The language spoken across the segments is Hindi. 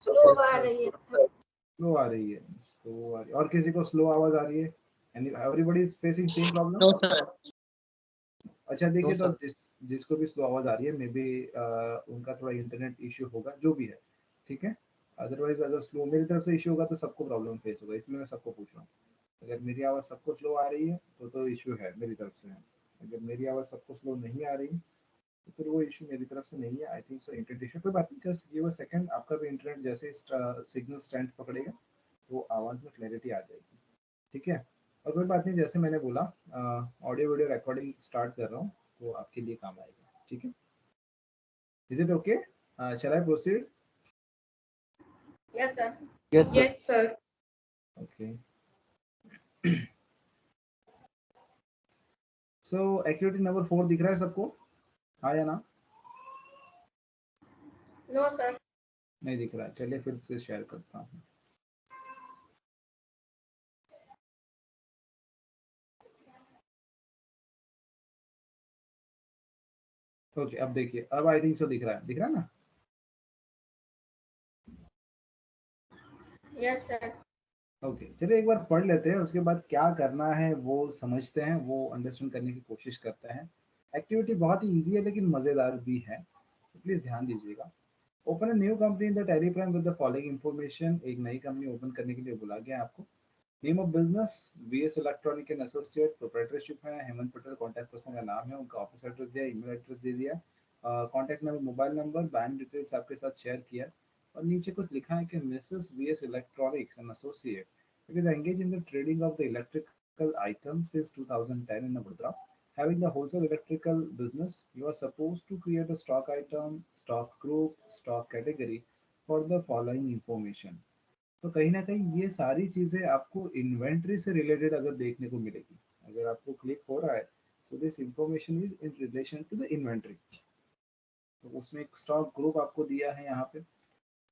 स्लो आ रही है सर। स्लो आ रही है, स्लो आ रही है। और किसी को स्लो आवाज आ रही है? Everybody is facing same problem? No sir. अच्छा देखिए, No, तो sir. जिसको भी स्लो आवाज आ रही है, मे बी उनका थोड़ा इंटरनेट इश्यू होगा, जो भी है, ठीक है। अदरवाइज अगर स्लो मेरी तरफ से इश्यू होगा तो सबको प्रॉब्लम फेस होगा, इसलिए मैं सबको पूछ रहा हूँ। अगर मेरी आवाज़ सबको स्लो आ रही है तो इश्यू है मेरी तरफ से है। अगर मेरी आवाज़ सबको स्लो नहीं आ रही तो फिर वो इश्यू मेरी तरफ से नहीं है। आई थिंक सो इंटरनेट इश्यू, कोई बात नहीं, जस्ट गिव अ सेकंड। आपका भी इंटरनेट जैसे सिग्नल स्ट्रेंथ पकड़ेगा तो आवाज़ में क्लैरिटी आ जाएगी, ठीक है। और कोई बात नहीं, जैसे मैंने बोला, ऑडियो वीडियो रिकॉर्डिंग स्टार्ट कर रहा हूँ तो आपके लिए काम आएगा, ठीक है। Is it okay? Shall I proceed? Yes sir. Yes, sir. Yes, sir. Okay. So activity number 4 दिख रहा है सबको? हाँ या ना? No sir. नहीं दिख रहा है, चलिए फिर से शेयर करता हूँ। ओके, अब देखिए, अब आई थिंक सो दिख रहा है ना? Yes sir. ओके, चलिए एक बार पढ़ लेते हैं, उसके बाद क्या करना है वो समझते हैं, वो अंडरस्टैंड करने की कोशिश करते हैं। एक्टिविटी बहुत ही ईजी है लेकिन मज़ेदार भी है, तो प्लीज़ ध्यान दीजिएगा। Open a new company in the Tally Prime with the following information. एक नई कंपनी ओपन करने के लिए बोला गया आपको। Name of business VS electronic and associate, proprietorship है, हेमंत पटेल कॉन्टैक्ट पर्सन का नाम है, उनका ऑफिस एड्रेस दिया, ईमेल एड्रेस दे दिया, contact number, mobile number, bank details आपके साथ शेयर किया, और नीचे कुछ लिखा है कि Mrs VS electronics and associate it is engage in the trading of the electrical items since 2010 in Vadodara. Having the wholesale electrical business, you are supposed to create a stock item, stock group, stock category for the following information. तो कहीं ना कहीं ये सारी चीज़ें आपको इन्वेंट्री से रिलेटेड अगर देखने को मिलेगी, अगर आपको क्लिक हो रहा है, so this information is in relation to the inventory. तो उसमें एक स्टॉक ग्रुप आपको दिया है, यहाँ पे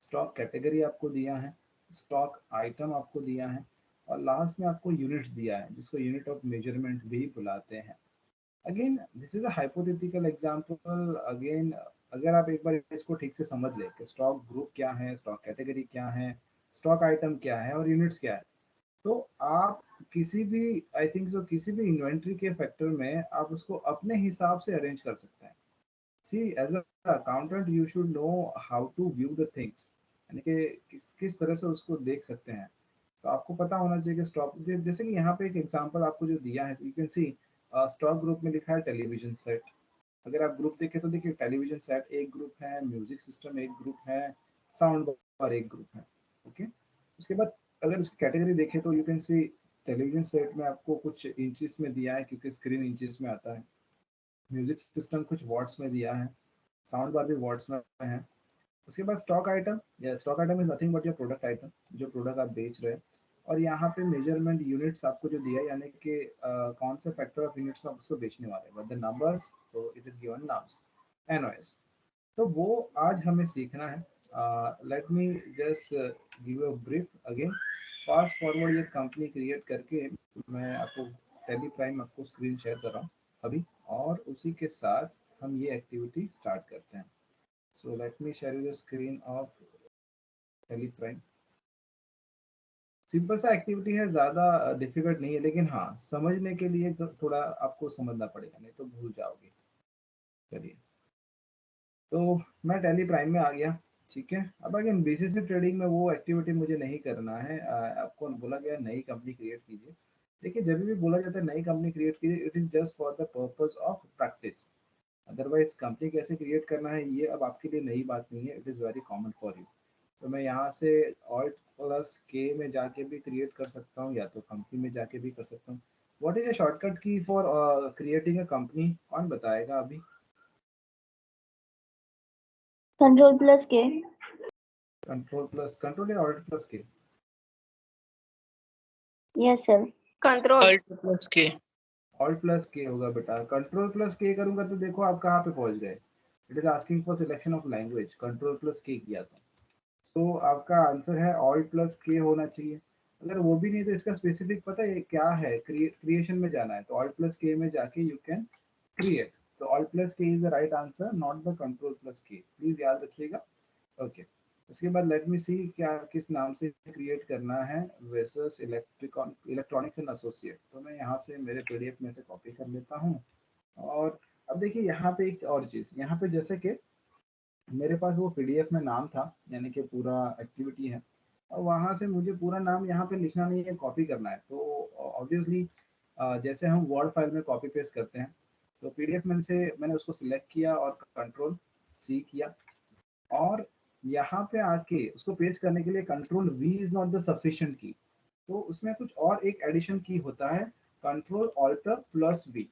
स्टॉक कैटेगरी आपको दिया है, स्टॉक आइटम आपको दिया है, और लास्ट में आपको यूनिट्स दिया है, जिसको यूनिट ऑफ मेजरमेंट भी बुलाते हैं। Again this is a hypothetical example. Again अगर आप एक बार इसको ठीक से समझ ले कि स्टॉक ग्रुप क्या है, स्टॉक कैटेगरी क्या है, स्टॉक आइटम क्या है और यूनिट्स क्या है, तो आप किसी भी, आई थिंक सो, किसी भी इन्वेंट्री के फैक्टर में आप उसको अपने हिसाब से अरेंज कर सकते हैं। See as a accountant you should know how to view the things, यानी कि किस तरह से उसको देख सकते हैं। तो आपको पता होना चाहिए कि स्टॉक, जैसे कि यहाँ पे एक एग्जांपल आपको जो दिया है, you can see stock group में लिखा है टेलीविजन सेट। अगर आप ग्रुप देखें तो देखिए, टेलीविजन सेट एक ग्रुप है, म्यूजिक सिस्टम एक ग्रुप है, साउंड बार एक ग्रुप है, ओके। उसके बाद अगर उसकी कैटेगरी देखें तो you can see television set में आपको कुछ इंचेस में दिया है क्योंकि स्क्रीन इंचेस में आता है, म्यूजिक सिस्टम कुछ वॉट्स में दिया है, साउंड बार भी वॉट्स में है। उसके बाद स्टॉक आइटम, या stock item is nothing but your product item, जो प्रोडक्ट आप बेच रहे हैं। और यहाँ पे मेजरमेंट यूनिट्स आपको जो दिया है, यानी कि कौन सा फैक्टर ऑफ यूनिट्स में आप उसको बेचने वाले हैं, बट द नंबर्स, तो इट इज गिवन नाम्स, एनओएस। तो वो आज हमें सीखना है। Let me just give a brief again. Fast forward ये कंपनी क्रिएट करके मैं आपको टेली प्राइम आपको स्क्रीन शेयर कर रहा हूँ अभी, और उसी के साथ हम ये एक्टिविटी स्टार्ट करते हैं। So let me share you the screen of Tally Prime. Simple सा एक्टिविटी है, ज़्यादा डिफिकल्ट नहीं है, लेकिन हाँ समझने के लिए थोड़ा आपको समझना पड़ेगा, नहीं तो भूल जाओगे। चलिए, तो मैं टेली प्राइम में आ गया, ठीक है। अब अगेन बीसीसी ट्रेडिंग में वो एक्टिविटी मुझे नहीं करना है। आपको बोला गया नई कंपनी क्रिएट कीजिए। देखिए, जब भी बोला जाता है नई कंपनी क्रिएट कीजिए, it is just for the purpose of practice. Otherwise company कैसे क्रिएट करना है ये अब आपके लिए नई बात नहीं है, it is very common for you. तो मैं यहाँ से ऑल्ट प्लस के में जाके भी क्रिएट कर सकता हूँ, या तो कंपनी में जाके भी कर सकता हूँ। व्हाट इज अ शॉर्टकट की फॉर क्रिएटिंग अ कंपनी, कौन बताएगा अभी? Control+K. कंट्रोल या ऑल्ट प्लस के? Yes, sir. Control. Alt plus K. Alt plus के होगा बेटा। कंट्रोल प्लस के करूंगा तो देखो आप कहाँ पे पहुंच गए। It is asking for selection of language, control plus के किया तो आपका आंसर है ऑल्ट प्लस के होना चाहिए। अगर वो भी नहीं तो इसका स्पेसिफिक पता है क्या है, क्रिएशन में जाना है तो ऑल्ट प्लस के में जाके यू कैन क्रिएट। तो ऑल्ट प्लस के is the right answer, not the control plus के, प्लीज याद रखिएगा। ओके, उसके बाद लेट मी सी क्या किस नाम से क्रिएट करना है, वर्सेस इलेक्ट्रॉनिक्स एंड एसोसिएट। तो मैं यहाँ से मेरे पीडीएफ में से कॉपी कर लेता हूँ। और अब देखिए यहाँ पे एक और चीज़, यहाँ पे जैसे कि मेरे पास वो पीडीएफ में नाम था, यानी कि पूरा एक्टिविटी है, और वहाँ से मुझे पूरा नाम यहाँ पे लिखना नहीं है, कॉपी करना है। तो ऑब्वियसली जैसे हम वर्ड फाइल में कॉपी पेस्ट करते हैं, तो पीडीएफ में से मैंने उसको सिलेक्ट किया और कंट्रोल सी किया, और यहाँ पे आके उसको पेस्ट करने के लिए control we is not the sufficient की, तो उसमें कुछ और एक एडिशन की होता है, control alter plus V.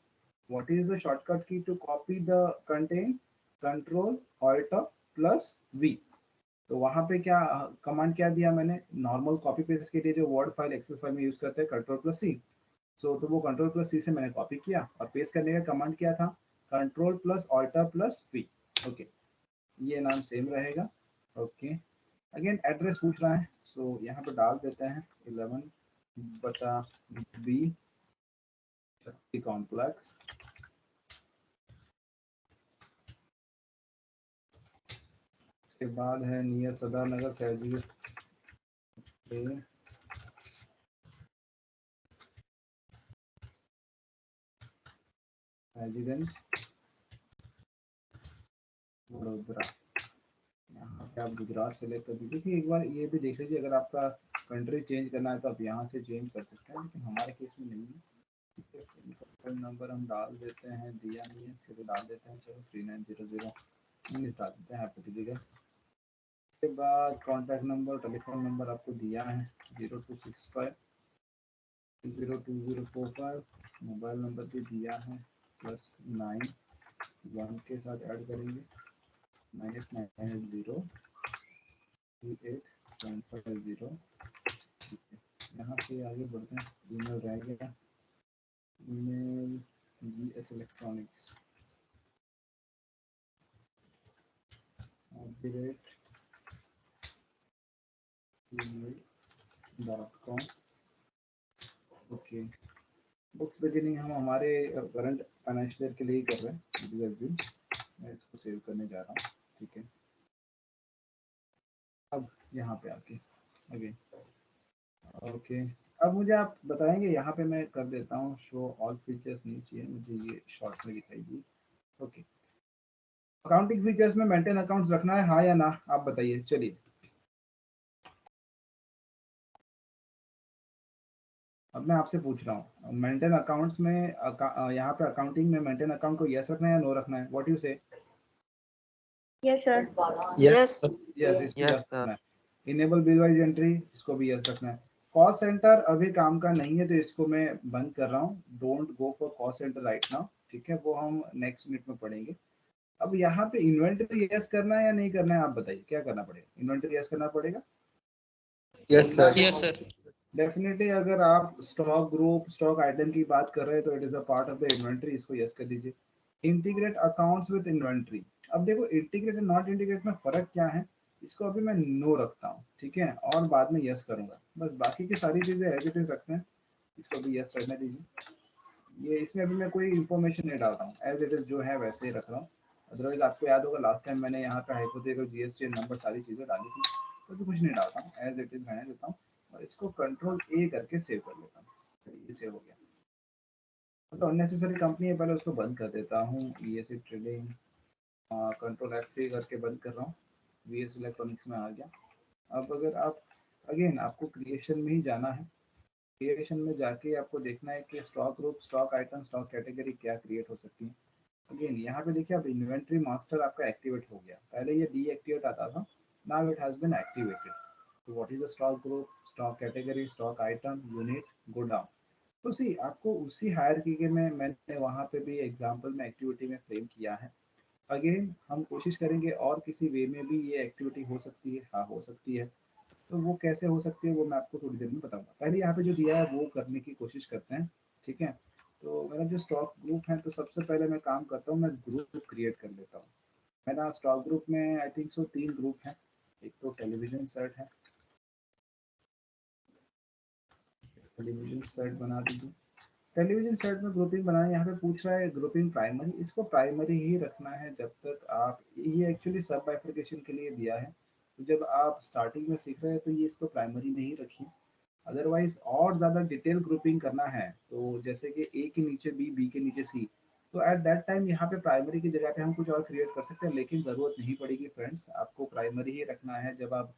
What is the shortcut key to copy the content? Control alter plus V. तो वहां पे क्या कमांड क्या दिया मैंने, नॉर्मल कॉपी पेस्ट के लिए जो वर्ड फाइल एक्सेल फाइल में यूज करते हैं, कंट्रोल प्लस सी। सो तो वो कंट्रोल प्लस सी से मैंने कॉपी किया, और पेस्ट करने का कमांड क्या था, control plus alter plus V. Okay, ये नाम सेम रहेगा। ओके, अगेन एड्रेस पूछ रहा है, सो यहाँ पे डाल देते हैं 11/B शक्ति कॉम्प्लेक्स। उसके बाद है नियर सदार नगर सहजी सहजीगंज वडोदरा। यहाँ पे आप गुजरात सेलेक्ट कर दीजिए। देखिए एक बार ये भी देख लीजिए, अगर आपका कंट्री चेंज करना है तो आप यहाँ से चेंज कर सकते हैं, लेकिन हमारे केस में नहीं है। ठीक है, फोन नंबर हम डाल देते हैं, दिया नहीं है फिर डाल देते हैं, चलो 3900 19 डाल देते हैं, हैप्पी टू लीगल। उसके बाद कॉन्टैक्ट नंबर, टेलीफोन नंबर आपको दिया है 0265 02045, मोबाइल नंबर भी दिया है +9 1 के साथ ऐड करेंगे, 9890387550। यहाँ से आगे बढ़ते हैं, ईमेल रह गया, email GS electronics @gmail.com। Okay, books beginning हम हमारे करंट फाइनेंशियल ईयर के लिए ही कर रहे हैं, मैं इसको सेव करने जा रहा हूँ। ठीक है, अब यहाँ पे आके अगेन ओके, अब मुझे आप बताएंगे, यहाँ पे मैं कर देता हूँ शो ऑल फीचर्स, नहीं चाहिए मुझे, ये शॉर्ट में दिखाई दी। ओके, अकाउंटिंग फीचर्स में मेंटेन अकाउंट्स रखना है, हाँ या ना, आप बताइए। चलिए अब मैं आपसे पूछ रहा हूँ, मेंटेन अकाउंट्स में यहाँ पे अकाउंटिंग में मेंटेन अकाउंट को यस रखना है या नो रखना है? व्हाट यू से? Yes sir. यस यस, इसको यस यस सर। रखना है। इनेबल बिल वाइज एंट्री, इसको भी यस रखना है। कॉस्ट सेंटर अभी काम का नहीं है, तो इसको मैं बंद कर रहा हूँ, don't go for cost centre right now. ठीक है, वो हम नेक्स्ट यूनिट में पढ़ेंगे। अब यहाँ पे इन्वेंटरी यस करना है या नहीं करना है, आप बताइए क्या करना पड़ेगा? इन्वेंटरी यस करना पड़ेगा। Yes sir. Yes sir. Definitely अगर आप स्टॉक ग्रुप स्टॉक आइटम की बात कर रहे हैं, तो it is a part of the inventory, इसको यस कर दीजिए। इंटीग्रेट अकाउंट्स विद इन्वेंटरी, अब देखो इंटीग्रेट एंड नॉट इंटीग्रेट में फर्क क्या है, इसको अभी मैं नो रखता हूँ, ठीक है, और बाद में यस करूंगा। बस बाकी की सारी चीजें एज इट इज रखते हैं, इसको भी यस करने दीजिए। ये इसमें अभी मैं कोई इन्फॉर्मेशन नहीं डालता हूँ, एज इट इज जो है वैसे ही रख रहा हूँ। अदरवाइज आपको याद होगा लास्ट टाइम मैंने यहाँ पे हाइपोथेटिकल जीएसटी नंबर सारी चीजें डाली थी, तो अभी कुछ नहीं डालता हूँ, एज इट इज रहने देता हूँ, और इसको कंट्रोल ए करके सेव कर लेता हूँ। ये सेव हो गया। तो अननेसेसरी कंपनी है, पहले उसको बंद कर देता हूँ, ईएससी ट्रेडिंग, कंट्रोल F3 करके बंद कर रहा हूँ, वीएस इलेक्ट्रॉनिक्स में आ गया। अब अगर आप अगेन आपको क्रिएशन में ही जाना है, क्रिएशन में जाके आपको देखना है कि stock group stock item stock category क्या क्रिएट हो सकती है। अगेन यहाँ पे देखिए, अब इन्वेंट्री मास्टर आपका एक्टिवेट हो गया, पहले ये डीएक्टिवेट आता था, now it has been activated. तो what is the stock group stock category stock item unit go down. तो सी आपको उसी हायरार्की के में मैंने वहाँ पे भी एग्जांपल में एक्टिविटी में फ्रेम किया है। अगेन हम कोशिश करेंगे और किसी वे में भी ये एक्टिविटी हो सकती है, हाँ हो सकती है। तो वो कैसे हो सकती है वो मैं आपको थोड़ी देर में बताऊंगा, पहले यहाँ पे जो दिया है वो करने की कोशिश करते हैं। ठीक है, तो मेरा जो स्टॉक ग्रुप है, तो सबसे पहले मैं काम करता हूँ, मैं ग्रुप क्रिएट कर लेता हूँ। मेरा स्टॉक ग्रुप में आई थिंक सो 3 ग्रुप हैं। एक तो टेलीविजन सेट है, टेलीविजन सेट बना दीजिए। टेलीविजन सेट में ग्रुपिंग बनाना, यहाँ पे पूछ रहा है ग्रुपिंग प्राइमरी, इसको प्राइमरी ही रखना है जब तक आप, ये एक्चुअली सब बाइफर्केशन के लिए दिया है, तो जब आप स्टार्टिंग में सीख रहे हैं तो ये इसको प्राइमरी में ही रखिए। अदरवाइज और ज़्यादा डिटेल ग्रुपिंग करना है तो जैसे कि ए के नीचे बी के नीचे सी, तो एट दैट टाइम यहाँ पे प्राइमरी की जगह पे हम कुछ और क्रिएट कर सकते हैं, लेकिन ज़रूरत नहीं पड़ेगी फ्रेंड्स। आपको प्राइमरी ही रखना है। जब आप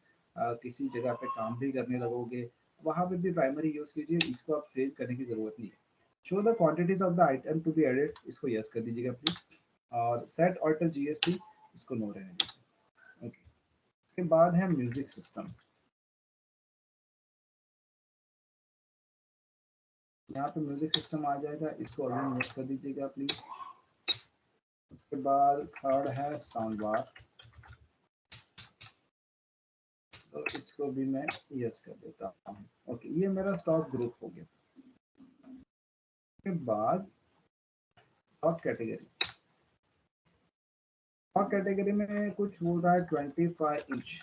किसी जगह पे काम भी करने लगोगे वहाँ पे भी प्राइमरी यूज़ कीजिए, इसको आप चेंज करने की ज़रूरत नहीं है। Show the quantities of the item to be added, इसको यस कर दीजिएगा प्लीज। और सेट ऑल्टर जीएसटी, इसको नो रहने दीजिए। ओके, इसके बाद है म्यूजिक सिस्टम। यहाँ पे म्यूजिक सिस्टम आ जाएगा, इसको अभी यस कर दीजिएगा प्लीज। उसके बाद थर्ड है साउंड बार, तो इसको भी मैं यस कर देता हूँ। ओके, ये मेरा स्टॉक ग्रुप हो गया। उसके बाद स्टॉक कैटेगरी, स्टॉक कैटेगरी में कुछ बोल रहा है 25 इंच।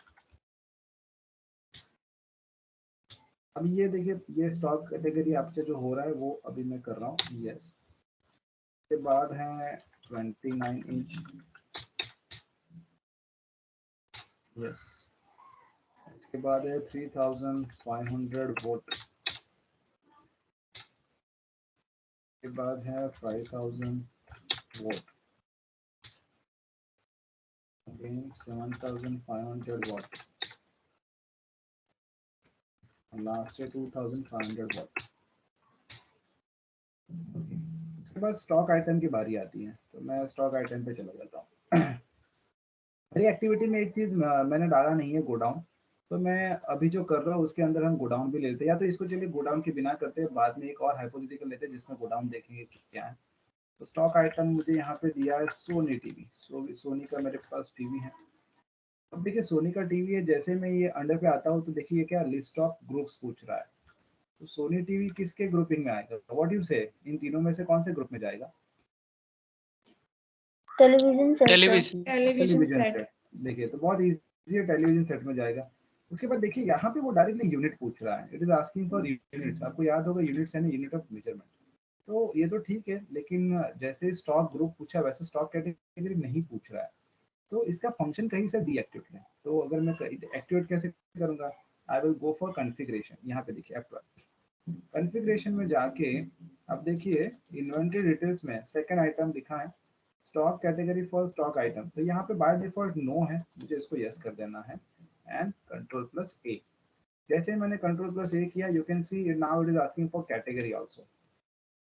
अब ये देखिए, ये स्टॉक कैटेगरी आपसे जो हो रहा है वो अभी मैं कर रहा हूँ यस। के बाद है 29 इंच, यस। इसके बाद है 3500 वोट, के बाद है 5000 वोट, अगेन 7500 वोट, लास्ट है 2500 वोट। इसके बाद स्टॉक आइटम की बारी आती है, तो मैं स्टॉक आइटम पे चला जाता हूँ। मेरी एक्टिविटी में एक चीज मैंने डाला नहीं है, गोडाउन। तो मैं अभी जो कर रहा हूँ उसके अंदर हम गोडाउन भी लेते हैं, या तो इसको चलिए गोडाउन के बिना करते हैं, बाद में एक और हाइपोथेटिकल लेते हैं जिसमें गोडाउन देखेंगे कि क्या है। तो स्टॉक आइटम मुझे यहाँ पे दिया है सोनी टीवी। सोनी का मेरे पास टीवी है। अब देखिए सोनी का टीवी है, जैसे मैं ये अंडर पे आता हूँ तो देखिए क्या लिस्ट ऑफ ग्रुप्स पूछ रहा है। तो सोनी टीवी किसके ग्रुपिंग में आएगा, व्हाट यू से, इन तीनों में से कौन से ग्रुप में जाएगा? Television set sir. Television. Television set. देखिए तो बहुत इजी है, टेलीविजन सेट में जाएगा। उसके बाद देखिए यहाँ पे वो डायरेक्टली यूनिट पूछ रहा है, it is asking for units. आपको याद होगा यूनिट्स यानी यूनिट ऑफ मेजरमेंट। तो ये तो ठीक है, लेकिन जैसे स्टॉक ग्रुप पूछा वैसे स्टॉक कैटेगरी नहीं पूछ रहा है। तो इसका फंक्शन कहीं से डीएक्टिवेट है। तो अगर मैं एक्टिवेट कैसे करूंगा, I will go for configuration. यहाँ पे देखिए कॉन्फ़िगरेशन में जाके अब देखिए इन्वेंटरी डिटेल्स में सेकंड आइटम लिखा है stock category for stock item. तो यहाँ पे बाय डिफॉल्ट नो है, मुझे इसको यस कर देना है एंड कंट्रोल प्लस ए। जैसे मैंने कंट्रोल प्लस ए किया, you can see now it is asking for category also.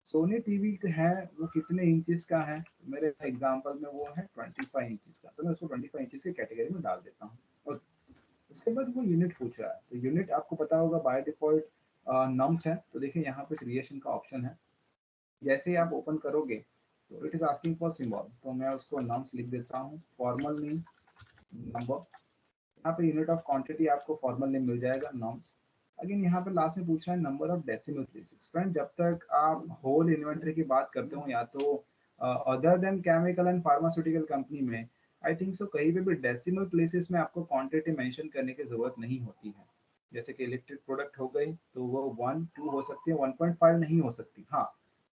Sony TV है वो कितने इंचेस का है, तो मेरे एग्जांपल में वो है 25 इंचेस का, तो मैं उसको 25 इंचेस की कैटेगरी में डाल देता हूँ। और उसके बाद वो यूनिट पूछ रहा है, तो यूनिट आपको पता होगा बाय डिफॉल्ट नम्स है। तो देखिए यहाँ पे क्रिएशन का ऑप्शन है, जैसे ही आप ओपन करोगे तो it is asking for symbol, तो मैं उसको नम्स लिख देता हूँ। फॉर्मल नेम नंबर, यहाँ पे यूनिट ऑफ क्वांटिटी आपको फॉर्मल नेम मिल जाएगा नॉर्म्स। अगेन यहाँ पे लास्ट में पूछ रहा है number of decimal places. Friend जब तक आप होल इन्वेंटरी की बात करते हो, या तो other than chemical and pharmaceutical company में, आई थिंक सो कहीं पे भी डेसिमल प्लेसेस में आपको क्वांटिटी मेंशन करने की जरूरत नहीं होती है। जैसे कि इलेक्ट्रिक प्रोडक्ट हो गई तो वो 1 2 हो सकती है, 1.5 नहीं हो सकती। हाँ,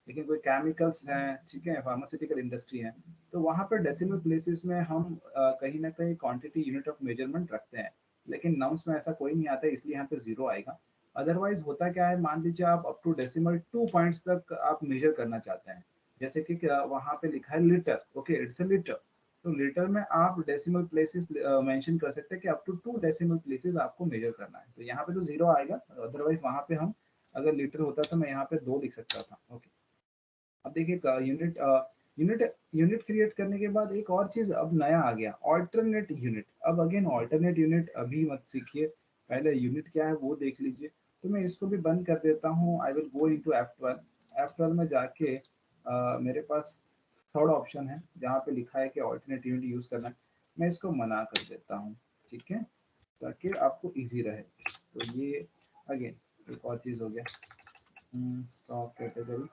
लेकिन कोई केमिकल्स हैं, ठीक है, फार्मास्यूटिकल इंडस्ट्री है, तो वहाँ पर डेसिमल प्लेसेस में हम कहीं ना कहीं क्वांटिटी यूनिट ऑफ मेजरमेंट रखते हैं। लेकिन नम्स में ऐसा कोई नहीं आता है, इसलिए यहाँ पे जीरो आएगा। अदरवाइज होता क्या है, मान लीजिए आप अप टू डेसिमल 2 पॉइंट्स तक आप मेजर करना चाहते हैं, जैसे कि वहाँ पे लिखा है litre, okay it's a litre. तो लीटर में आप डेसिमल प्लेसेस मेंशन कर सकते हैं कि अप टू 2 डेसिमल प्लेसेस आपको मेजर करना है। तो यहाँ पे तो जीरो आएगा, अदरवाइज वहाँ पे हम, अगर लीटर होता तो मैं यहाँ पे 2 लिख सकता था। ओके, अब देखिए यूनिट यूनिट यूनिट क्रिएट करने के बाद एक और चीज अब नया आ गया, ऑल्टरनेट यूनिट। अब अगेन ऑल्टरनेट यूनिट अभी मत सीखिए, पहले यूनिट क्या है वो देख लीजिए। तो मैं इसको भी बंद कर देता हूँ। I will go into F12। F12 में जाके मेरे पास थर्ड ऑप्शन है जहाँ पे लिखा है कि ऑल्टरनेट यूनिट यूज करना है, मैं इसको मना कर देता हूँ, ठीक है, ताकि आपको इजी रहे। तो ये अगेन एक और चीज हो गया, स्टॉक कैटेगरी,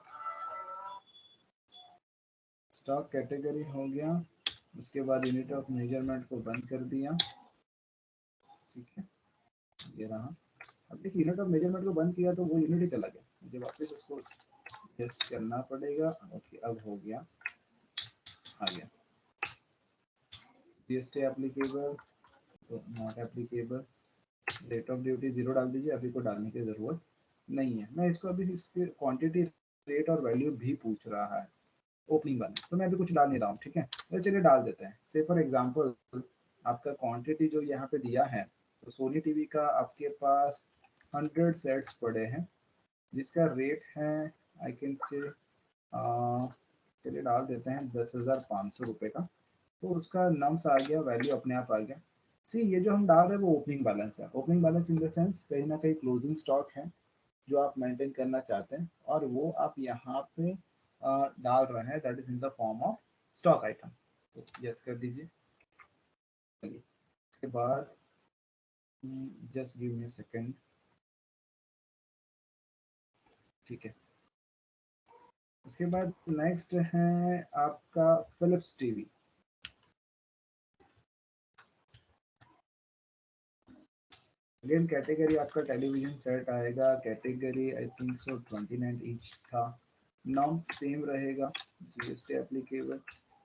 स्टॉक कैटेगरी हो गया। उसके बाद यूनिट ऑफ मेजरमेंट को बंद कर दिया, ठीक है, ये रहा। अब देखिए यूनिट ऑफ मेजरमेंट को बंद किया तो वो यूनिट ही चला गया, मुझे वापस उसको यस करना पड़ेगा। ओके, अब हो गया, आ गया जीएसटी एप्लीकेबल तो not applicable. Rate of duty 0 डाल दीजिए, अभी को डालने की ज़रूरत नहीं है। मैं इसको अभी इसके क्वांटिटी रेट और वैल्यू भी पूछ रहा है, ओपनिंग बैलेंस, तो मैं अभी कुछ डाल नहीं रहा हूँ, ठीक है। तो चलिए डाल देते हैं। से फॉर एग्जांपल आपका क्वांटिटी जो यहाँ पे दिया है, तो सोनी टीवी का आपके पास 100 सेट्स पड़े हैं, जिसका रेट है आई कैन से, चलिए डाल देते हैं 10,500 रुपये का। तो उसका नम्स आ गया, वैल्यू अपने आप आ गया। सी ये जो हम डाल रहे हैं वो ओपनिंग बैलेंस है। Opening balance in the sense कहीं ना कहीं क्लोजिंग स्टॉक है जो आप मेंटेन करना चाहते हैं, और वो आप यहाँ पे डाल रहे हैं, that is in the form of stock item. तो यस कर दीजिए। चलिए उसके बाद जस्ट गिव मी सेकेंड, ठीक है। उसके बाद नेक्स्ट है आपका फिलिप्स टीवी। अगेन कैटेगरी आपका टेलीविजन सेट आएगा, कैटेगरी आई थिंक सो 29 इंच था। नॉर्म सेम रहेगा, GST applicable,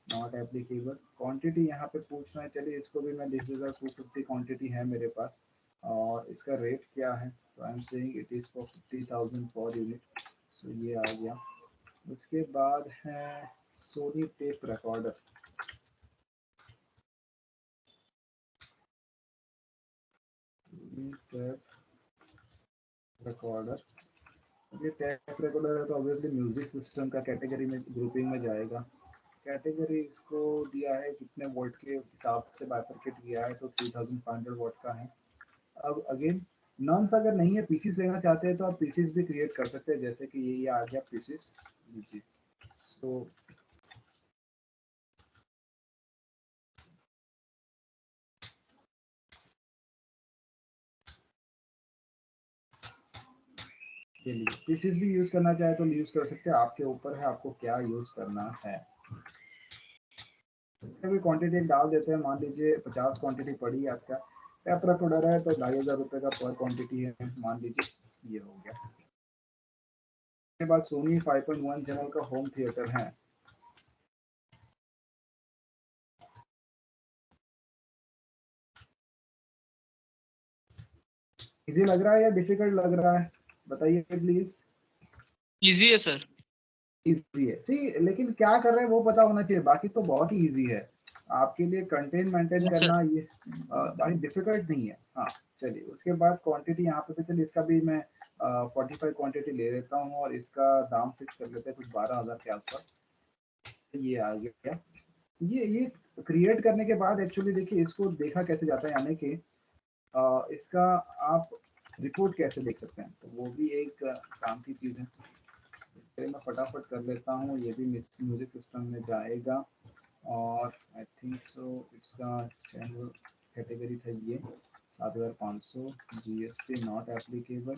not applicable. Quantity यहाँ पे पूछना है, चलिए इसको भी मैं लिख दूंगा, 250 क्वांटिटी है मेरे पास। और इसका रेट क्या है, तो I am saying it is for 50,000 per unit. सो ये आ गया। उसके बाद है Sony tape recorder. Tape recorder, ये टैप रिकॉर्डर है तो ऑब्वियसली म्यूजिक सिस्टम का कैटेगरी में, ग्रुपिंग में जाएगा। कैटेगरी इसको दिया है कितने वोल्ट के हिसाब से बाइफरकेट किया है, तो 3500 वोल्ट का है। अब अगेन नॉर्म्स अगर नहीं है, पीसीस लेना चाहते हैं तो आप पीसीस भी क्रिएट कर सकते हैं, जैसे कि ये आ गया पीसीस लीजिए। सो ये लीजिए, पीसीस भी यूज करना चाहे तो यूज कर सकते हैं, आपके ऊपर है आपको क्या यूज करना है। इसका भी क्वांटिटी डाल देते हैं, मान लीजिए 50 क्वांटिटी पड़ी है आपका। टैप रिकॉर्डर है तो 2,500 रुपये का पर क्वांटिटी है, मान लीजिए ये हो गया। उसके बाद सोनी 5.1 चैनल का होम थिएटर है। इजी लग रहा है या डिफिकल्ट लग रहा है, बताइए प्लीज। इजी है सर। इजी है, सी लेकिन क्या कर रहे हैं वो पता होना चाहिए, बाकी तो बहुत ही इजी है आपके लिए। कंटेंट मेंटेन Yes, करना ये बाकी डिफिकल्ट नहीं है। हाँ चलिए, उसके बाद क्वांटिटी यहाँ पे, चलिए इसका भी मैं 45 क्वांटिटी ले लेता हूँ, और इसका दाम फिक्स कर लेते हैं कुछ 12,000 के आसपास। ये आ गया। ये क्रिएट करने के बाद एक्चुअली देखिए इसको देखा कैसे जाता है, यानी कि इसका आप रिपोर्ट कैसे देख सकते हैं, तो वो भी एक काम की चीज़ है। चलिए मैं फटाफट कर लेता हूँ, ये भी म्यूजिक सिस्टम में जाएगा। और आई थिंक सो इसका चैनल कैटेगरी था ये 7,500, GST not applicable.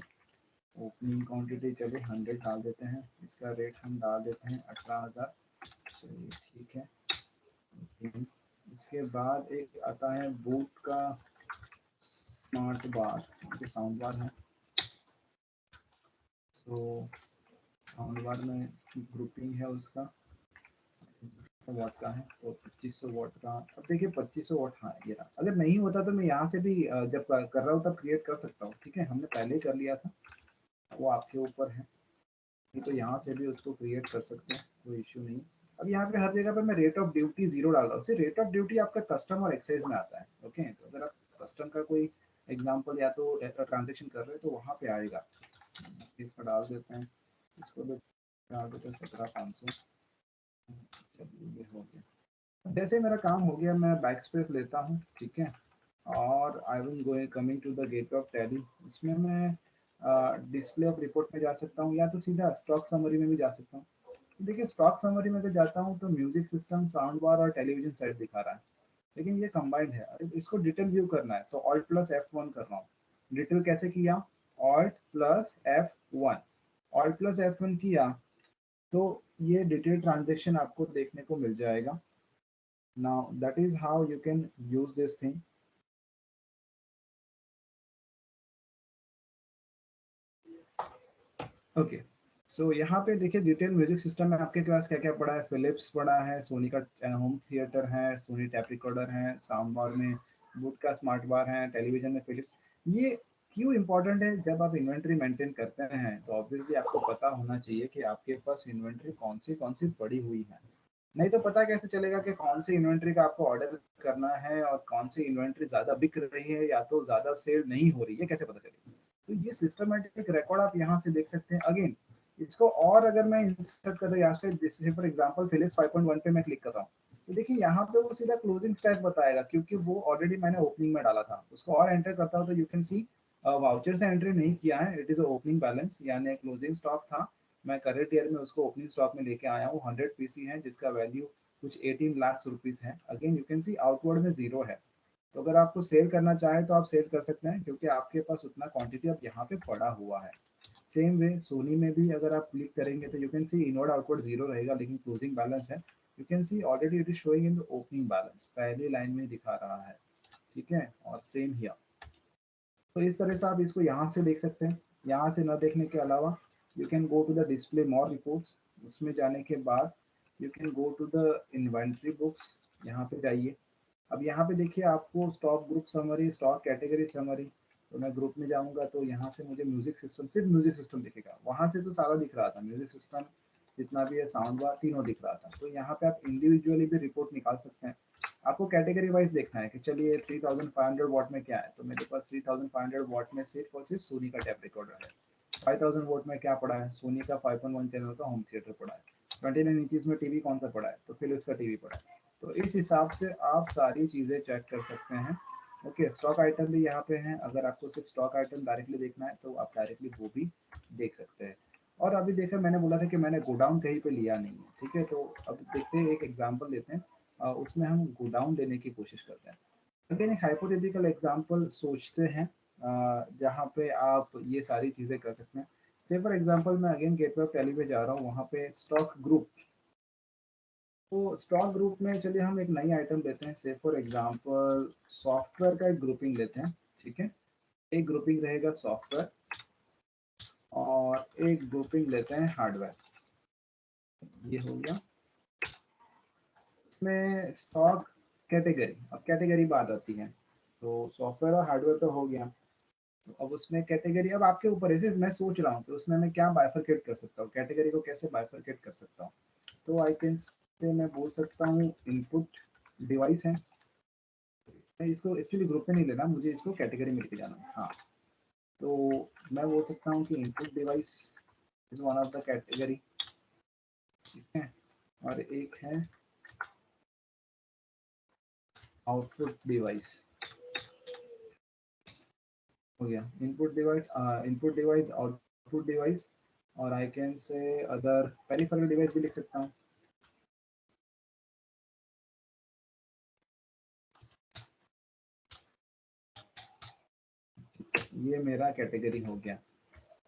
Opening quantity चलिए 100 डाल देते हैं, इसका रेट हम डाल देते हैं 18,000। चलिए ठीक है। इसके बाद एक आता है बूट का स्मार्ट बार, जो साउंड बार है। तो साउंड बार में ग्रुपिंग है उसका, वाट का है, तो 2500 वाट का। अब देखिए 2500 वाट, हाँ ये रहा। अगर नहीं होता तो मैं यहाँ से भी जब कर रहा हूँ तब क्रिएट कर सकता हूँ, ठीक है। हमने पहले ही कर लिया था, वो आपके ऊपर है। नहीं तो यहाँ से भी उसको क्रिएट कर सकते हैं, कोई इश्यू नहीं। अब यहाँ पे हर जगह पे मैं रेट ऑफ ड्यूटी 0 डाल रहा हूँ। रेट ऑफ ड्यूटी आपका कस्टम और एक्साइज में आता है, ओके। तो अगर आप कस्टम का कोई एग्जाम्पल या तो ट्रांजेक्शन कर रहे हैं तो वहाँ पे आएगा। इसको डाल देते हैं, इसको भी डाल देते हैं 17,500। चलिए ये हो गया। जैसे मेरा काम हो गया, मैं बैक स्पेस लेता हूँ, ठीक है। और I will going coming to the gate of Tally. इसमें मैं डिस्प्ले ऑफ रिपोर्ट में जा सकता हूँ, या तो सीधा स्टॉक समरी में भी जा सकता हूँ। देखिए स्टॉक समरी में तो जाता हूँ तो म्यूजिक सिस्टम, साउंड बार और टेलीविजन सेट दिखा रहा है, लेकिन ये कंबाइंड है। अरे इसको डिटेल व्यू करना है तो ऑल्ट प्लस F1 कर रहा हूँ। डिटेल कैसे किया, alt plus F1, alt plus F1 किया तो ये डिटेल ट्रांजेक्शन आपको देखने को मिल जाएगा। Now that is how you can use this thing. Okay so यहाँ पे देखिए डिटेल म्यूजिक सिस्टम में आपके पास क्या क्या पड़ा है। फिलिप्स पड़ा है, सोनी का होम थिएटर है, सोनी टैप रिकॉर्डर है, साउंड बार में वुड का स्मार्ट बार है, टेलीविजन में फिलिप्स। ये क्यों इंपॉर्टेंट है? जब आप इन्वेंट्री मेंटेन करते हैं तो ऑब्वियसली आपको पता होना चाहिए कि आपके पास इन्वेंट्री कौन सी पड़ी हुई है। नहीं तो पता कैसे चलेगा कि कौन सी इन्वेंट्री का आपको ऑर्डर करना है और कौन सी इन्वेंट्री ज्यादा बिक रही है या तो ज्यादा सेल नहीं हो रही है, कैसे पता चलेगा? तो ये सिस्टमेटिक रिकॉर्ड आप यहाँ से देख सकते हैं। अगेन इसको और अगर मैं इंसर्ट कर दूं यहाँ से, जैसे फॉर एग्जांपल फिलिप्स 5.1 पे मैं क्लिक कर रहा हूँ, तो देखिए यहाँ पे वो सीधा क्लोजिंग स्टैक बताएगा, क्योंकि वो ऑलरेडी मैंने ओपनिंग में डाला था। उसको और एंटर करता हूँ तो यू कैन सी वाउचर से एंट्री नहीं किया है, इट इज ओपनिंग बैलेंस, यानी क्लोजिंग स्टॉक था। मैं करंट ईयर में उसको ओपनिंग स्टॉक में लेके आया हूँ। 100 पीसी है जिसका वैल्यू कुछ 18 लाख रुपीस है। Again you can see outward में जीरो है। तो अगर आपको सेल करना चाहे तो आप सेल कर सकते हैं, क्योंकि आपके पास उतना क्वांटिटी अब यहाँ पे पड़ा हुआ है। सेम वे सोनी में भी अगर आप क्लिक करेंगे तो you can see inward outward zero रहेगा, लेकिन क्लोजिंग बैलेंस है। You can see already it is showing in the opening balance, पहली लाइन में दिखा रहा है। ठीक है, और सेम हियर। तो इस तरह से आप इसको यहाँ से देख सकते हैं। यहाँ से न देखने के अलावा you can go to the display more reports, उसमें जाने के बाद you can go to the inventory books, यहाँ पे जाइए। अब यहाँ पे देखिए आपको stock group summary, stock category summary. तो मैं ग्रुप में जाऊँगा तो यहाँ से मुझे म्यूजिक सिस्टम, सिर्फ म्यूजिक सिस्टम दिखेगा। वहाँ से तो सारा दिख रहा था, म्यूजिक सिस्टम जितना भी है, साउंड बार, तीनों दिख रहा था। तो यहाँ पे आप इंडिविजुअली भी रिपोर्ट निकाल सकते हैं। आपको कैटेगरी वाइज देखना है कि चलिए 3500 वॉट में क्या है, तो मेरे पास 3500 वॉट में सिर्फ और सिर्फ सोनी का टैप रिकॉर्डर है। 5000 वॉट में क्या पड़ा है? सोनी का 5.1 चैनल का होम थिएटर पड़ा है। 29 इंचज में टीवी कौन सा पड़ा है? तो फिलिप्स का टीवी पड़ा है। तो इस हिसाब से आप सारी चीज़ें चेक कर सकते हैं। ओके, स्टॉक आइटम भी यहाँ पे हैं। अगर आपको सिर्फ स्टॉक आइटम डायरेक्टली देखना है तो आप डायरेक्टली वो भी देख सकते हैं। और अभी देखा, मैंने बोला था कि मैंने गोडाउन कहीं पे लिया नहीं है। ठीक है, तो अब देखते हैं, एक एग्जांपल लेते हैं, उसमें हम गोडाउन लेने की कोशिश करते हैं। अगेन एक हाइपोथेटिकल एग्जांपल सोचते हैं जहाँ पे आप ये सारी चीज़ें कर सकते हैं। से फॉर एग्जांपल मैं अगेन गेटवे ऑफ टैली पे जा रहा हूँ, वहाँ पे स्टॉक ग्रुप। तो स्टॉक ग्रुप में चलिए हम एक नई आइटम लेते हैं। से फॉर एग्जांपल सॉफ्टवेयर का एक ग्रुपिंग लेते हैं। ठीक है, एक ग्रुपिंग रहेगा सॉफ्टवेयर और एक ग्रुपिंग लेते हैं हार्डवेयर। ये हो गया। इसमें स्टॉक कैटेगरी, अब कैटेगरी बात आती है। तो सॉफ्टवेयर और हार्डवेयर तो हो गया। तो अब उसमें कैटेगरी, अब आपके ऊपर है। सिर्फ मैं सोच रहा हूँ कि उसमें मैं क्या बाइफरकेट कर सकता हूँ, कैटेगरी को कैसे बाइफरकेट कर सकता हूँ। तो आई कैन से मैं बोल सकता हूँ इनपुट डिवाइस है। इसको एक्चुअली ग्रुप में नहीं लेना, मुझे इसको कैटेगरी में लेके जाना है। हाँ, तो मैं बोल सकता हूँ कि input device is one of the category. ठीक है, और एक है आउटपुट डिवाइस। हो गया इनपुट डिवाइस, आउटपुट डिवाइस, और I can say other peripheral device भी लिख सकता हूँ। ये मेरा कैटेगरी हो गया।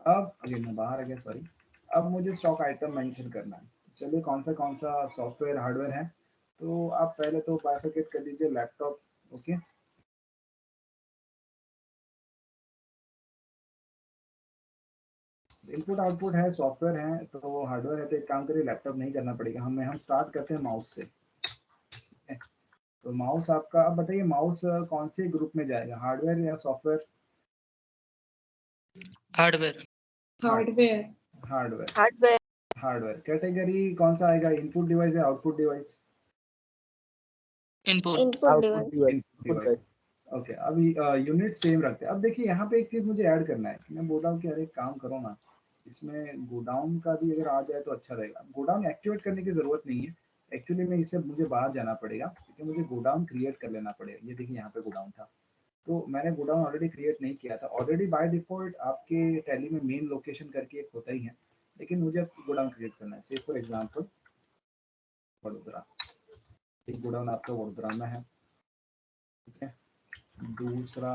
अब अभी मैं बाहर आ गया, सॉरी। अब मुझे स्टॉक आइटम मेंशन करना है। चलिए कौन सा सॉफ्टवेयर हार्डवेयर है, तो आप पहले तो बाइफरकेट कर दीजिए लैपटॉप। ओके, इनपुट आउटपुट है, सॉफ्टवेयर है, तो हार्डवेयर है। तो एक काम करिए, लैपटॉप नहीं करना पड़ेगा, हम स्टार्ट करते हैं माउस से। तो माउस आपका, अब बताइए माउस कौन से ग्रुप में जाएगा, हार्डवेयर या software? Hardware. Hardware. Hardware. Hardware. Hardware category कौन सा आएगा, इनपुट डिवाइस या output device? Input. Input output device. Device. Input device. Okay, अभी यूनिट सेम रखते हैं। अब देखिए यहाँ पे एक चीज मुझे ऐड करना है। मैं बोल रहा हूँ कि अरे एक काम करो ना, इसमें गोडाउन का भी अगर आ जाए तो अच्छा रहेगा। गोडाउन एक्टिवेट करने की जरूरत नहीं है एक्चुअली, में इसे मुझे बाहर जाना पड़ेगा, क्योंकि मुझे गोडाउन क्रिएट कर लेना पड़ेगा। ये देखिए यहाँ पे गोडाउन था, तो मैंने गोडाउन ऑलरेडी क्रिएट नहीं किया था। ऑलरेडी बाय डिफॉल्ट आपके टैली में मेन लोकेशन करके एक होता ही है, लेकिन मुझे गोडाउन क्रिएट करना है। से फॉर एग्जांपल वडोदरा, एक गोडाउन आपका वडोदरा में है। ठीक है, दूसरा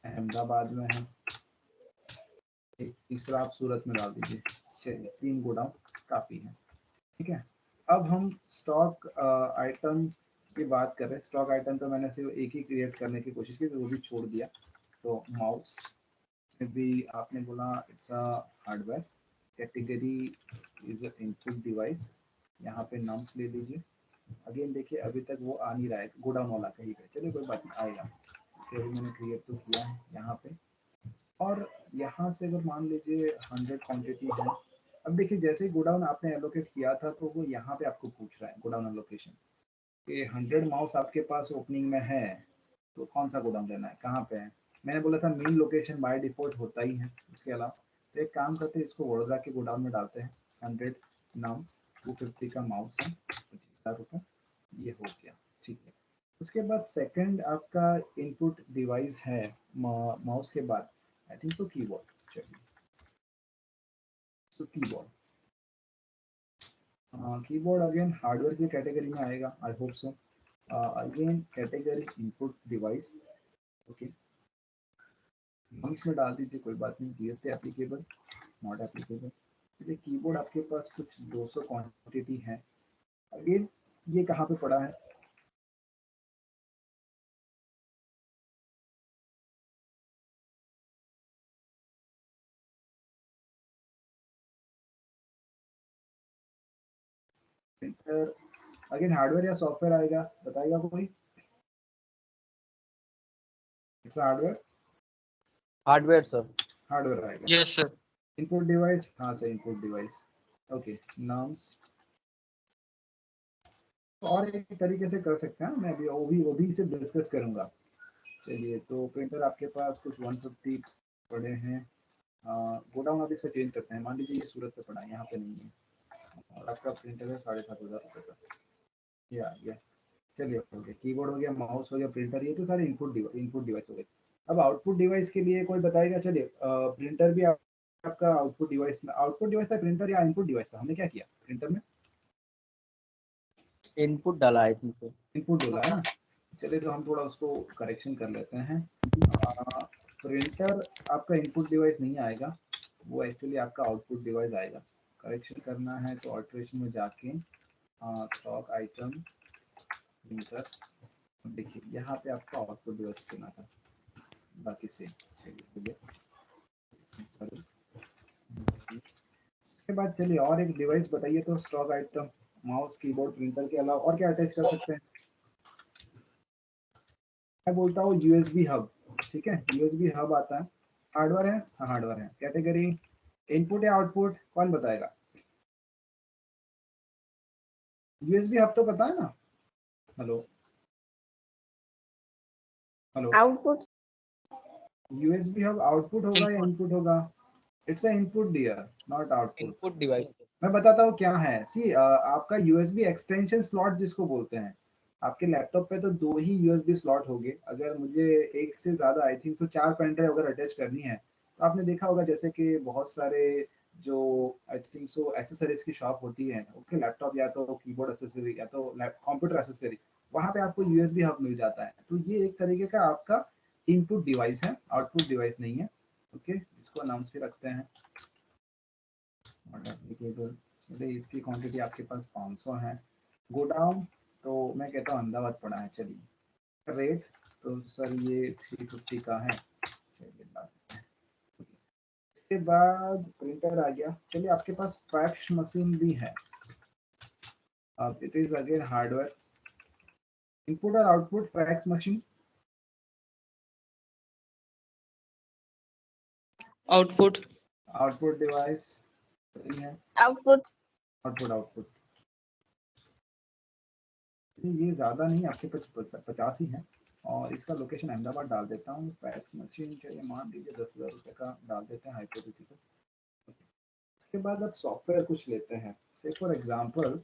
अहमदाबाद में है, एक तीसरा आप सूरत में डाल दीजिए। चलिए 3 गोडाउन काफ़ी है। ठीक है, अब हम स्टॉक आइटम की बात कर रहे हैं। स्टॉक आइटम तो मैंने सिर्फ एक ही क्रिएट करने की कोशिश की, तो वो भी छोड़ दिया। तो माउस में भी आपने बोला it's a hardware, category is input device. यहाँ पे नम्स ले लीजिए, अगेन देखिए अभी तक वो आ नहीं रहा है, गोडाउन वाला कहीं पे, चलिए कोई बात नहीं आएगा। फिर मैंने क्रिएट तो किया है यहाँ पे, और यहाँ से अगर मान लीजिए 100 क्वांटिटी है। अब देखिए जैसे ही गोडाउन आपने एलोकेट किया था तो वो यहाँ पे आपको पूछ रहा है गोडाउन एलोकेशन कि 100 माउस आपके पास ओपनिंग में है, तो कौन सा गोडाउन लेना है, कहाँ पे है। मैंने बोला था मेन लोकेशन बाय डिफॉल्ट होता ही है, उसके अलावा तो एक काम करते हैं, इसको वडोदरा के गोडाउन में डालते हैं। 100 नाउस 250 का माउस है, 25,000 ये हो गया, ठीक है। उसके बाद सेकंड आपका इनपुट डिवाइस है माउस के बाद, आई थिंक सो कीबोर्ड। चलिए so keyboard, keyboard again hardware की कैटेगरी में आएगा, I hope so. Again category input device, okay. में डाल दीजिए, कोई बात नहीं, जीएसटी एप्लीकेबल नॉट एप्लीकेबल। चलिए कीबोर्ड आपके पास कुछ 200 क्वांटिटी है। अगेन ये कहाँ पे पड़ा है, प्रिंटर। अगेन हार्डवेयर या सॉफ्टवेयर आएगा, बताएगा कोई। It's hardware, hardware sir. Hardware आएगा। Yes sir. इनपुट डिवाइस, हाँ सर इनपुट डिवाइस, ओके। नाम्स और एक तरीके से कर सकते हैं, मैं अभी वो भी से डिस्कस करूंगा। चलिए तो प्रिंटर आपके पास कुछ 150 पड़े हैं। गोडाउन आप इसका चेंज करते हैं, मान लीजिए ये सूरत पे पड़ा है, यहाँ पे नहीं है, और आपका प्रिंटर है 7,500 रुपये का, ये आ गया। चलिए हो गया, कीबोर्ड हो गया, माउस हो गया, प्रिंटर, ये तो सारे इनपुट डिवाइस हो गए। अब आउटपुट डिवाइस के लिए कोई बताएगा। चलिए प्रिंटर भी आपका आउटपुट डिवाइस में, आउटपुट डिवाइस था प्रिंटर या इनपुट डिवाइस था, हमने क्या किया प्रिंटर में, इनपुट डाला है थी सर। इनपुट बोला है ना। चलिए तो हम थोड़ा उसको करेक्शन कर लेते हैं। प्रिंटर आपका इनपुट डिवाइस नहीं आएगा, वो एक्चुअली आपका आउटपुट डिवाइस आएगा। करेक्शन करना है तो ऑल्ट्रेशन में जाके स्टॉक आइटम प्रिंटर, देखिए यहाँ पे आपका आउटपुट डिवाइस चुना था, बाकी से चलिए सॉरी। इसके बाद चलिए और एक डिवाइस बताइए तो, stock item mouse keyboard printer के अलावा और क्या अटैच कर सकते हैं। मैं बोलता हूँ यूएसबी हब, ठीक है, यूएसबी हब आता है, हार्डवेयर है, हाँ हार्डवेयर है। कैटेगरी इनपुट या आउटपुट, कौन बताएगा। यूएसबी हब तो पता है ना, hello hello, output. USB hub output होगा या इनपुट। इनपुट होगा। It's a input dear, not output. Input device. मैं बताता हूँ क्या है। सी आपका यूएसबी एक्सटेंशन स्लॉट जिसको बोलते हैं, आपके लैपटॉप पे तो 2 ही यूएसबी स्लॉट होंगे। अगर मुझे एक से ज्यादा I think so 4 pen drive अगर अटैच करनी है, तो आपने देखा होगा जैसे कि बहुत सारे जो आई थिंक सो एसेसरीज की शॉप होती है, ओके, लैपटॉप या तो कीबोर्ड एसेसरी या तो कंप्यूटर एसेसरी, वहां पे आपको यूएसबी हब मिल जाता है। तो ये एक तरीके का आपका इनपुट डिवाइस है, आउटपुट डिवाइस नहीं है, ओके। इसको नाम से रखते हैं एप्लीकेबल। चलिए इसकी क्वांटिटी आपके पास 500 है। गोडाउन तो मैं कहता हूँ अहमदाबाद पड़ा है। चलिए रेट तो सर ये 350 का है, चलिए बात। इसके बाद प्रिंटर आ गया। चलिए आपके पास फैक्स मशीन भी है, अब it is again hardware. Input और output fax machine, output. Output device सही है, आउटपुट। Output output. ये ज़्यादा नहीं, आपके पास 50 ही है, और इसका लोकेशन अहमदाबाद डाल देता हूँ। फैक्स मशीन चाहिए, मान लीजिए 10,000 रुपये का डाल देते हैं हाइपोथेटिकल। उसके बाद अब सॉफ्टवेयर कुछ लेते हैं, से फॉर एग्जांपल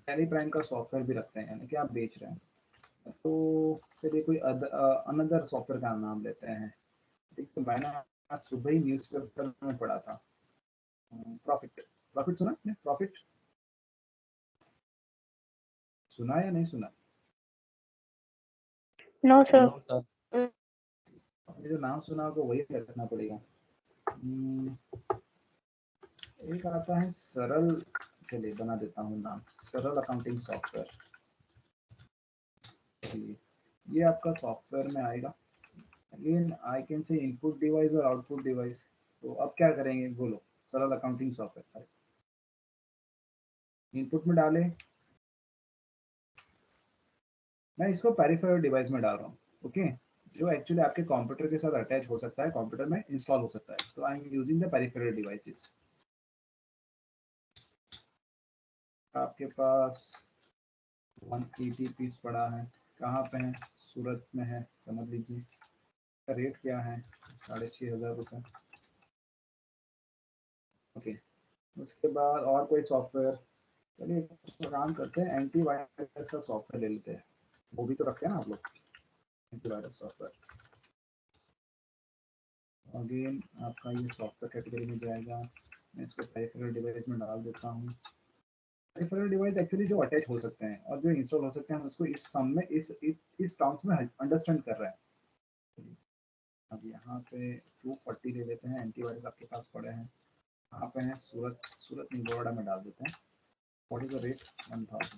टैली प्राइम का सॉफ्टवेयर भी रखते हैं, यानी कि आप बेच रहे हैं, तो चलिए कोई अनदर सॉफ्टवेयर का नाम लेते हैं। ठीक, तो मैंने आज सुबह ही न्यूज़पेपर में पढ़ा था, प्रॉफिट। प्रॉफिट सुना आपने, प्रॉफिट सुना या नहीं सुना। No sir. No sir. आपने जो नाम सुना होगा वही रखना पड़ेगा। एक आता है सरल, चलिए बना देता हूँ नाम, सरल अकाउंटिंग सॉफ्टवेयर। चलिए ये आपका सॉफ्टवेयर में आएगा। Again I can say input device और आउटपुट डिवाइस। तो अब क्या करेंगे बोलो, सरल अकाउंटिंग सॉफ्टवेयर। इनपुट में डाले, मैं इसको पेरिफेरल डिवाइस में डाल रहा हूँ, ओके, जो एक्चुअली आपके कंप्यूटर के साथ अटैच हो सकता है, कंप्यूटर में इंस्टॉल हो सकता है। तो I am using the peripheral devices. आपके पास 180 पीस पड़ा है, कहाँ पे है? सूरत में है, समझ लीजिए। रेट क्या है? 6,500 रुपये, ओके। उसके बाद और कोई सॉफ्टवेयर, चलिए काम करते हैं, एंटीवायरस का सॉफ्टवेयर ले लेते हैं, वो भी तो रखते हैं ना आप लोग, एंटीवायरस सॉफ्टवेयर। अगेन आपका ये सॉफ्टवेयर कैटेगरी में जाएगा, मैं इसको पेरिफेरल डिवाइस में डाल देता हूँ। पेरिफेरल डिवाइस एक्चुअली जो अटैच हो सकते हैं और जो इंस्टॉल हो सकते हैं, हम उसको इस सम में इस टर्म्स में अंडरस्टैंड कर रहे हैं। अब यहाँ पे 240 ले लेते हैं, एंटीवायरस आपके पास पड़े हैं, यहाँ पे हैं सूरत नहीं, बड़ोड़ा में डाल देते हैं। What is the rate? 1000।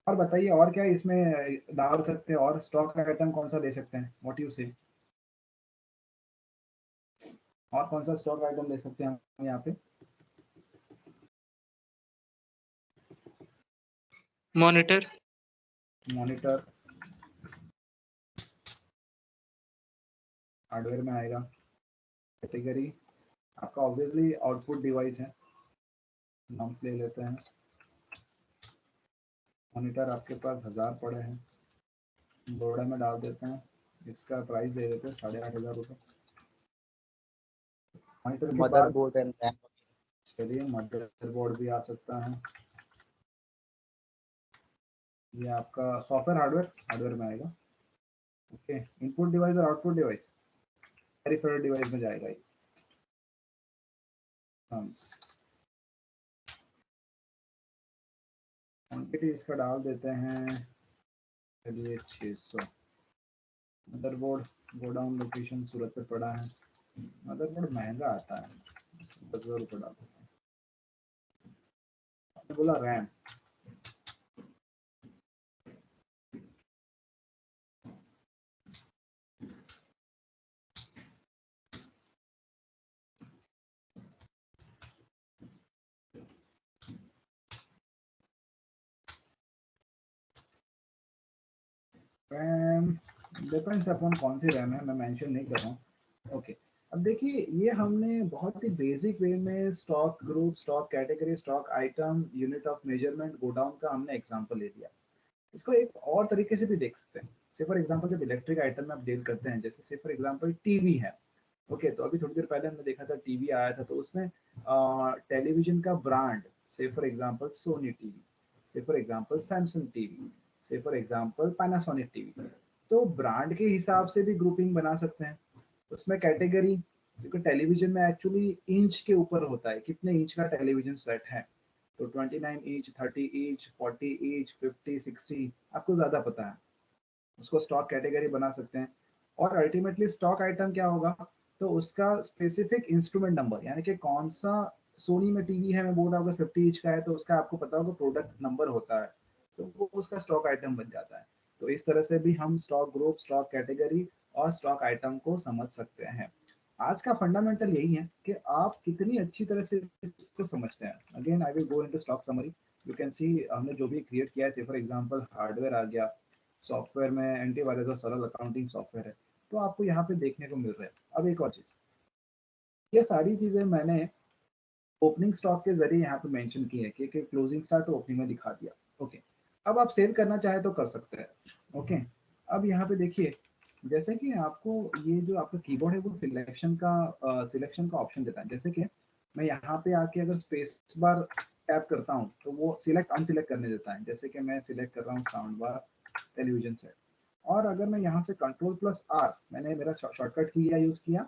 और बताइए और क्या इसमें डाल सकते हैं, और स्टॉक का आइटम कौन सा ले सकते हैं? व्हाट यू से, और कौन सा स्टॉक आइटम ले सकते हैं हम यहाँ पे? मॉनिटर। मॉनिटर हार्डवेयर में आएगा। कैटेगरी आपका ऑब्वियसली आउटपुट डिवाइस है, नाम्स ले लेते हैं। मॉनिटर आपके पास 1000 पड़े हैं, बोर्ड में डाल देते हैं, इसका प्राइस दे देते हैं 8,500 रुपये। मॉनिटर के बाद मदरबोर्ड एंड रैम। चलिए मदरबोर्ड भी आ सकता है। ये आपका सॉफ्टवेयर हार्डवेयर में आएगा, ओके। इनपुट डिवाइस और आउटपुट डिवाइस पेरिफेरल डिवाइस में जाएगा ये। क्वांटिटी इसका डाल देते हैं, चलिए 600। मदरबोर्ड गोडाउन लोकेशन सूरत पे पड़ा है, मदरबोर्ड महंगा आता है, 10,000 रुपये डाल देते हैं। आपने बोला रैम, रैम डिपेंड्स अपॉन कौन सी रैम है, मैं मेंशन नहीं कर रहा हूँ, ओके। अब देखिए ये हमने बहुत ही बेसिक वे में stock group, stock category, stock item, unit of measurement, godown का हमने एग्जांपल ले लिया। इसको एक और तरीके से भी देख सकते हैं। से फॉर एग्जांपल जब इलेक्ट्रिक आइटम में आप डील करते हैं, जैसे से फॉर एग्जांपल टीवी है, ओके। तो अभी थोड़ी देर पहले हमने देखा था टीवी आया था, तो उसमें टेलीविजन का ब्रांड, से फॉर एग्जांपल सोनी टीवी, से फॉर एग्जांपल सैमसंग टीवी, से फॉर एग्जांपल पैनासोनिक टीवी। तो ब्रांड के हिसाब से भी ग्रुपिंग बना सकते हैं। उसमें कैटेगरी, क्योंकि टेलीविजन में एक्चुअली इंच के ऊपर होता है, कितने इंच का टेलीविजन सेट है, तो 29 इंच, 30 इंच, 40 इंच, 50, 60, आपको ज़्यादा पता है, उसको स्टॉक कैटेगरी बना सकते हैं। और अल्टीमेटली स्टॉक आइटम क्या होगा, तो उसका स्पेसिफिक इंस्ट्रूमेंट नंबर, यानी कि कौन सा सोनी में टीवी है, मैं बोल रहा हूँ 50 इंच का है, तो उसका आपको पता होगा प्रोडक्ट नंबर होता है, तो वो उसका स्टॉक आइटम बन जाता है। तो इस तरह से भी हम स्टॉक ग्रुप, स्टॉक कैटेगरी और स्टॉक आइटम को समझ सकते हैं। आज का फंडामेंटल यही है कि आप कितनी अच्छी तरह से इसको समझते हैं। Again I will go into stock summary. You can see हमने जो भी क्रिएट किया है, फॉर एग्जांपल हार्डवेयर आ गया, सॉफ्टवेयर में एंटीवायरस और सरल अकाउंटिंग सॉफ्टवेयर है, तो आपको यहाँ पे देखने को मिल रहा है। अब एक और चीज़, ये सारी चीज़ें मैंने ओपनिंग स्टॉक के जरिए यहाँ पे मेंशन की है कि क्लोजिंग स्टॉक तो ओपनिंग में दिखा दिया, ओके। अब आप सेल करना चाहे तो कर सकते हैं, ओके। अब यहाँ पे देखिए, जैसे कि आपको ये जो आपका कीबोर्ड है वो सिलेक्शन का ऑप्शन देता है। जैसे कि मैं यहाँ पे आके अगर स्पेस बार टैप करता हूँ तो वो सिलेक्ट अनसिलेक्ट करने देता है। जैसे कि मैं सिलेक्ट कर रहा हूँ साउंड बार, टेलीविजन सेट, और अगर मैं यहाँ से कंट्रोल प्लस आर, मैंने मेरा शॉर्टकट की यूज किया,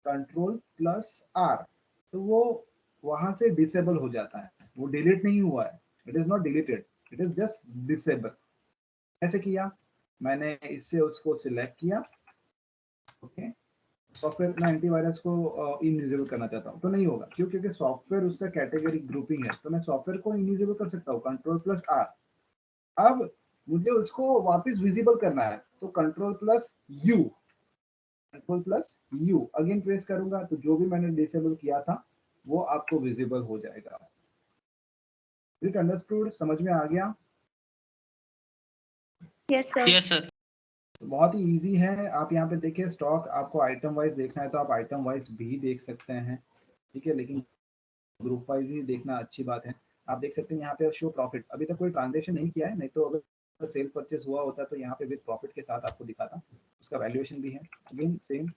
कंट्रोल प्लस आर, तो वो वहां से डिसेबल हो जाता है, वो डिलीट नहीं हुआ है, it is not deleted, it is just disable. कैसे किया, मैंने इससे उसको सिलेक्ट किया, ओके। सॉफ्टवेयर में एंटीवायरस को इनविजिबल करना चाहता हूँ तो नहीं होगा, क्यों? क्योंकि सॉफ्टवेयर उसका कैटेगरी ग्रुपिंग है, तो मैं सॉफ्टवेयर को इनविजिबल कर सकता हूँ, कंट्रोल प्लस आर। अब मुझे उसको वापस विजिबल करना है, तो control plus you again press करूंगा, तो जो भी मैंने डिसेबल किया था वो आपको विजिबल हो जाएगा। It understood? समझ में आ गया? Yes, sir. Yes sir. तो बहुत ही इजी है। आप यहाँ पे देखिए स्टॉक आपको आइटम वाइज देखना है तो आप आइटम वाइज भी देख सकते हैं, ठीक है, लेकिन ग्रुप वाइज ही देखना अच्छी बात है। आप देख सकते हैं यहाँ पे शो प्रॉफिट, अभी तक कोई ट्रांजेक्शन नहीं किया है, नहीं तो अगर सेल परचेस हुआ होता तो यहाँ पे विद प्रॉफिट के साथ आपको दिखाता, उसका वैल्यूएशन भी है। अगेन सेम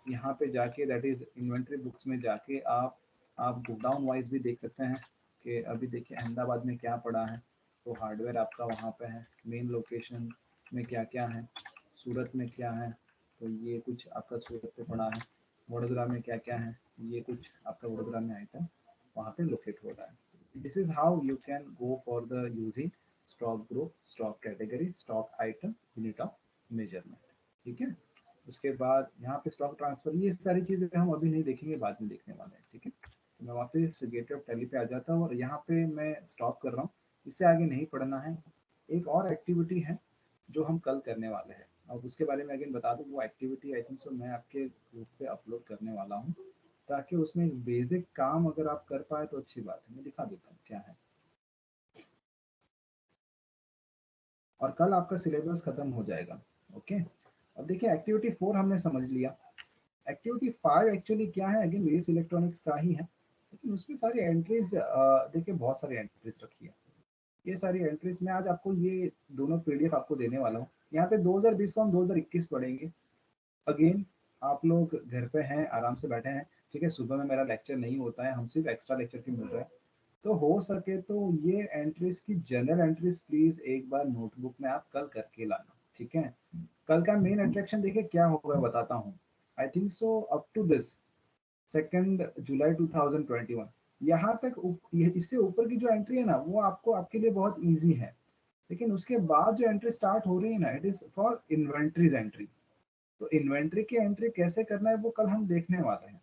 यहाँ पे जाके दैट इज इन्वेंट्री बुक्स में जाके आप गोडाउन वाइज भी देख सकते हैं कि अभी देखिए अहमदाबाद में क्या पड़ा है, तो हार्डवेयर आपका वहाँ पे है, मेन लोकेशन में क्या क्या है, सूरत में क्या है, तो ये कुछ आपका सूरत पे पड़ा है, वडोदरा में क्या क्या है, ये कुछ आपका वडोदरा में आइटम वहाँ पे लोकेट हो रहा है। This is how you can go for the using stock group, stock category, stock item, unit of measurement, ठीक है। उसके बाद यहाँ पे स्टॉक ट्रांसफर, ये सारी चीजें हम अभी नहीं देखेंगे, बाद में देखने वाले हैं, ठीक है। तो मैं वापस गेटवे ऑफ टैली पे आ जाता हूँ और यहाँ पे मैं स्टॉप कर रहा हूँ, इससे आगे नहीं पढ़ना है। एक और एक्टिविटी है जो हम कल करने वाले हैं, अब उसके बारे में अगेन बता दूं, वो एक्टिविटी आई थिंक सो मैं आपके ग्रुप पे अपलोड करने वाला हूँ, ताकि उसमें बेसिक काम अगर आप कर पाए तो अच्छी बात है। मैं दिखा देता हूँ क्या है, और कल आपका सिलेबस खत्म हो जाएगा, ओके। अब देखिए एक्टिविटी 4 हमने समझ लिया। एक्टिविटी 5 एक्चुअली क्या है, अगेन वेरियस इलेक्ट्रॉनिक्स का ही है, लेकिन उसमें सारी एंट्रीज देखिए बहुत सारी एंट्रीज रखी है। ये सारी एंट्रीज में आज आपको ये दोनों पीडीएफ आपको देने वाला हूँ। यहाँ पे 2020 को हम 2021 पढ़ेंगे। अगेन आप लोग घर पे हैं, आराम से बैठे हैं, ठीक है, सुबह में मेरा लेक्चर नहीं होता है, हम सिर्फ एक्स्ट्रा लेक्चर की मिल रहा है, तो हो सके तो ये एंट्रीज की जनरल एंट्रीज प्लीज एक बार नोटबुक में आप कल करके लाना, ठीक है। कल का मेन अट्रैक्शन देखिए क्या होगा बताता हूँ। I think so up to this 2 जुलाई 2021 यहाँ तक इससे ऊपर की जो एंट्री है ना वो आपको आपके लिए बहुत इजी है, लेकिन उसके बाद जो एंट्री स्टार्ट हो रही है ना, it is for inventories entry. तो इन्वेंट्री की एंट्री कैसे करना है वो कल हम देखने वाले हैं।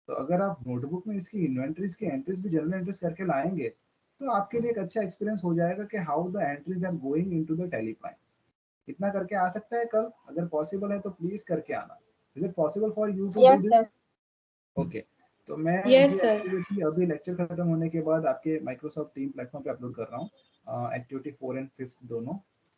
तो अगर आप नोटबुक में इसकी इन्वेंट्रीज की एंट्रीज भी जनरल एंट्रीज करके लाएंगे तो आपके लिए एक अच्छा एक्सपीरियंस हो जाएगा कि how the entries are going into the Tally Prime. इतना करके आ सकता है कल, अगर पॉसिबल है तो प्लीज करके आना। Is it possible for you to do Yes, this? sir. Okay, तो मैं Yes, ये sir. एक्टिविटी अभी लेक्चर खत्म होने के बाद आपके माइक्रोसॉफ्ट टीम प्लेटफॉर्म पे अपलोड कर रहा हूँ, एक्टिविटी 4 एंड 5 दोनों,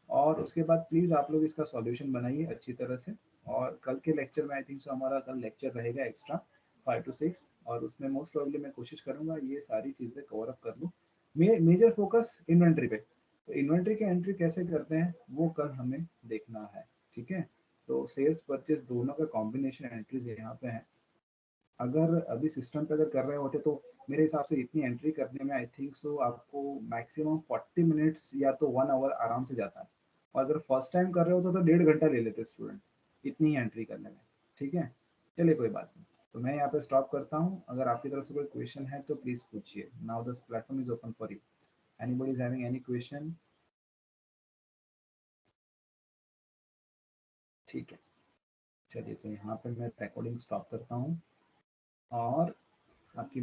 और उसके बाद प्लीज़ आप लोग इसका सॉल्यूशन बनाइए अच्छी तरह से। और कल के लेक्चर में आई थिंक सो हमारा कल लेक्चर रहेगा एक्स्ट्रा 5 to 6, और उसमें मोस्ट प्रॉब्ली मैं कोशिश करूंगा ये सारी चीज़ें कवर अप कर लूँ। मेजर फोकस इन्वेंट्री पे, तो इन्वेंट्री की एंट्री कैसे करते हैं वो कल हमें देखना है, ठीक है। तो सेल्स परचेस दोनों का कॉम्बिनेशन एंट्रीज यहाँ पे है। अगर अभी सिस्टम पे अगर कर रहे होते तो मेरे हिसाब से इतनी एंट्री करने में आई थिंक सो आपको मैक्सिमम 40 मिनट्स या तो 1 आवर आराम से जाता है, और अगर फर्स्ट टाइम कर रहे होते तो 1.5 घंटा ले लेते स्टूडेंट इतनी ही एंट्री करने में, ठीक है। चलिए कोई बात नहीं, तो मैं यहाँ पे स्टॉप करता हूँ। अगर आपकी तरफ से कोई क्वेश्चन है तो प्लीज पूछिए। Now this platform is open for you. Anybody is having any question? ठीक है, चलिए तो यहाँ पे मैं रिकॉर्डिंग स्टॉप करता हूँ और आपकी